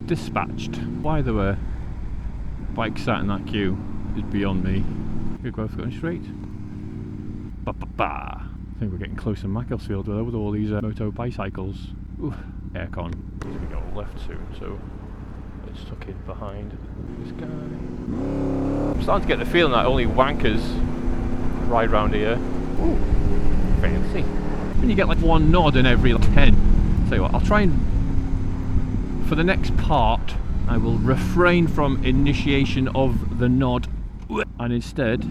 dispatched. Why there were bikes sat in that queue is beyond me. We're both going straight. Ba ba ba. I think we're getting close to Macclesfield though, with all these moto bicycles. Ooh, aircon. We go left soon, so it's stuck in behind this guy. I'm starting to get the feeling that only wankers ride round here. Ooh, fancy. When you get like one nod in every 10. Tell you what, I'll try and, for the next part, I will refrain from initiation of the nod, and instead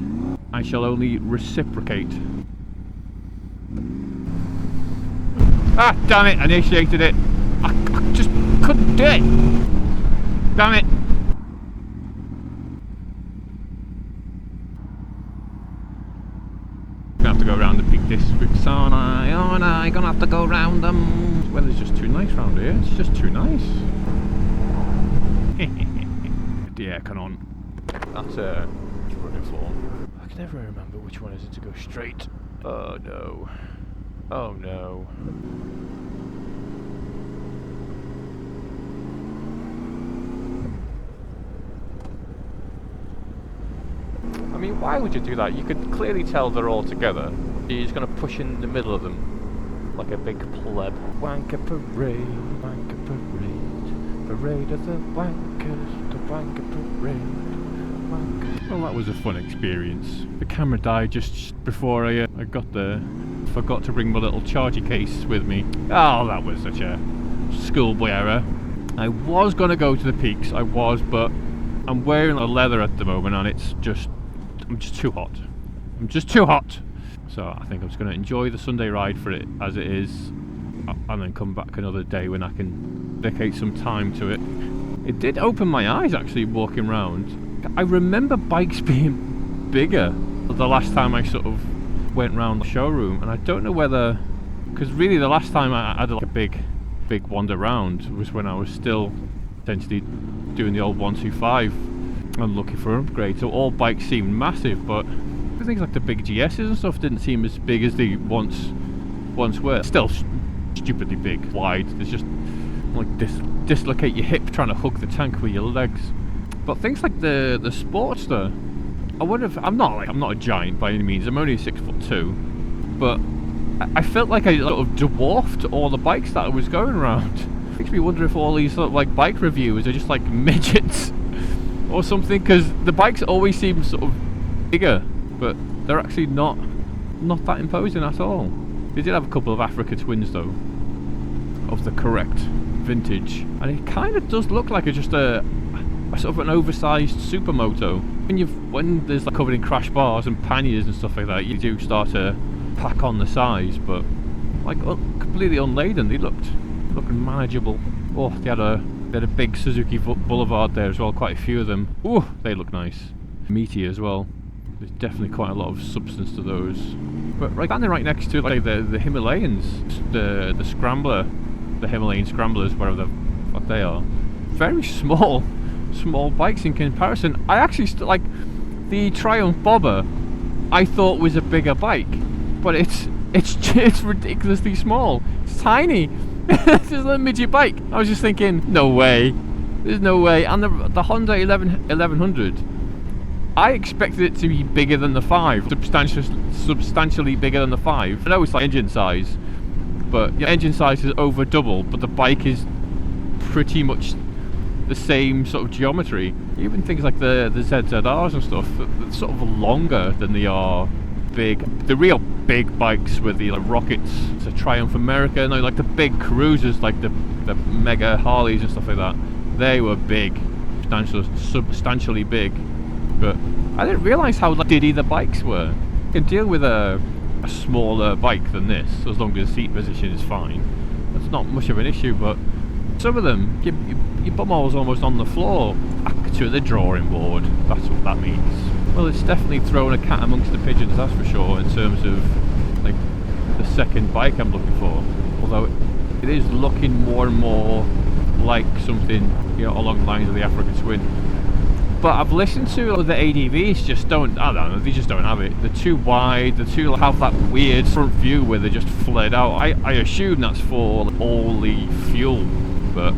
I shall only reciprocate. Ah, damn it, I initiated it. I just couldn't do it. Damn it. Gonna have to go around the Peak Districts, aren't I? Gonna have to go around them. The weather's just too nice round here. It's just too nice. The aircon on. That's running form. I can never remember which one is it to go straight. Oh no. Oh no. I mean, why would you do that? You could clearly tell they're all together. You're just going to push in the middle of them like a big pleb. Wanker parade, wanker parade, parade of the wankers, the wanker parade. Wanker. Well, that was a fun experience. The camera died just before I got there. Forgot to bring my little charger case with me. Oh, that was such a schoolboy error. I was going to go to the peaks, but I'm wearing a leather at the moment and I'm just too hot. I'm just too hot. So I think I'm just going to enjoy the Sunday ride for it as it is, and then come back another day when I can dedicate some time to it. It did open my eyes actually walking around. I remember bikes being bigger the last time I sort of went round the showroom, and I don't know whether, because really the last time I had like a big wander round was when I was still essentially doing the old 125 and looking for an upgrade. So all bikes seemed massive, but things like the big GS's and stuff didn't seem as big as they once were. Still stupidly big, wide. There's just like dislocate your hip trying to hook the tank with your legs. But things like the Sportster, I wonder if I'm not a giant by any means. I'm only 6'2", but I felt like I sort of dwarfed all the bikes that I was going around. Makes me wonder if all these sort of like bike reviewers are just like midgets or something, because the bikes always seem sort of bigger, but they're actually not that imposing at all. They did have a couple of Africa Twins though, of the correct vintage, and it kind of does look like just a sort of an oversized supermoto. When there's like covered in crash bars and panniers and stuff like that, you do start to pack on the size, but like completely unladen, they looked manageable. Oh, they had a big Suzuki Boulevard there as well, quite a few of them. Oh, they look nice. Meaty as well. There's definitely quite a lot of substance to those. But standing right next to like the Himalayans, the Scrambler, the Himalayan Scramblers, whatever the fuck they are, very small bikes in comparison. I actually like the Triumph Bobber. I thought was a bigger bike, but it's ridiculously small. It's tiny. It's just a midget bike. I was just thinking, no way. There's no way. And the Honda 1100, I expected it to be bigger than the 5, substantially bigger than the 5. I know it's like engine size, but engine size is over double, but the bike is pretty much the same sort of geometry. Even things like the ZZRs and stuff, they're sort of longer than they are big. The real big bikes with the rockets, it's a Triumph America, no, like the big cruisers, like the mega Harleys and stuff like that, they were big, substantially big. But I didn't realise how diddy the bikes were. You can deal with a smaller bike than this, as long as the seat position is fine. That's not much of an issue, but some of them, your bumhole's almost on the floor. Back to the drawing board, that's what that means. Well, it's definitely thrown a cat amongst the pigeons, that's for sure, in terms of like the second bike I'm looking for. Although it is looking more and more like something, along the lines of the Africa Twin. But I've listened to the ADVs, I don't know, they just don't have it. They're too wide, they have that weird front view where they're just flared out. I assume that's for all the fuel, but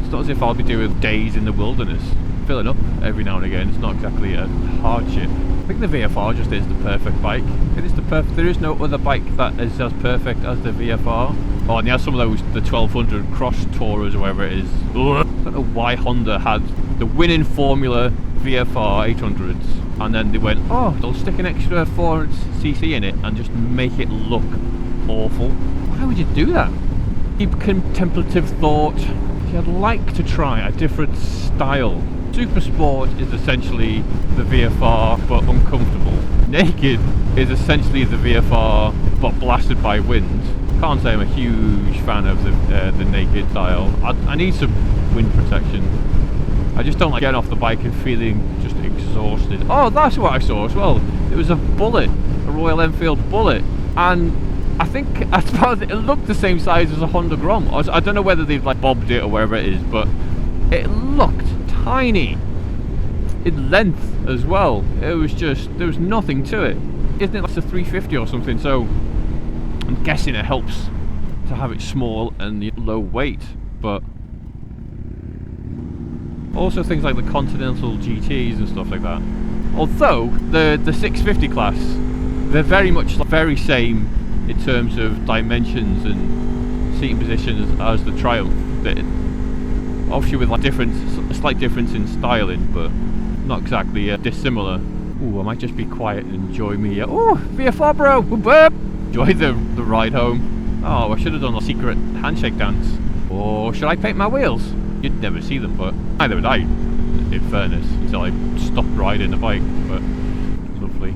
It's not as if I'll be doing days in the wilderness. Filling up every now and again, it's not exactly a hardship. I think the VFR just is the perfect bike. It is the perfect. There is no other bike that is as perfect as the VFR. Oh, and they have some of those, the 1200 Cross Tourers or whatever it is. Ugh. I don't know why Honda had the winning Formula VFR 800s, and then they went, oh, they'll stick an extra 400cc in it and just make it look awful. Why would you do that? Deep contemplative thought. I'd like to try a different style. Super Sport is essentially the VFR but uncomfortable. Naked is essentially the VFR but blasted by wind. Can't say I'm a huge fan of the Naked style. I need some wind protection. I just don't like getting off the bike and feeling just exhausted. Oh, that's what I saw as well. It was a Bullet, a Royal Enfield Bullet, and I think as far as it looked the same size as a Honda Grom. I don't know whether they've like bobbed it or wherever it is, but it looked tiny in length as well. It was just, there was nothing to it. Isn't it like a 350 or something? So I'm guessing it helps to have it small and low weight, but also things like the Continental GTs and stuff like that. Although the 650 class, they're very much the very same in terms of dimensions and seating positions as the Triumph. Obviously with like a slight difference in styling, but not exactly dissimilar. Ooh, I might just be quiet and enjoy me. Oh, VFR bro! Enjoy the ride home. Oh, I should have done a secret handshake dance. Or should I paint my wheels? You'd never see them, but neither would I, in fairness, until I stopped riding the bike, but lovely.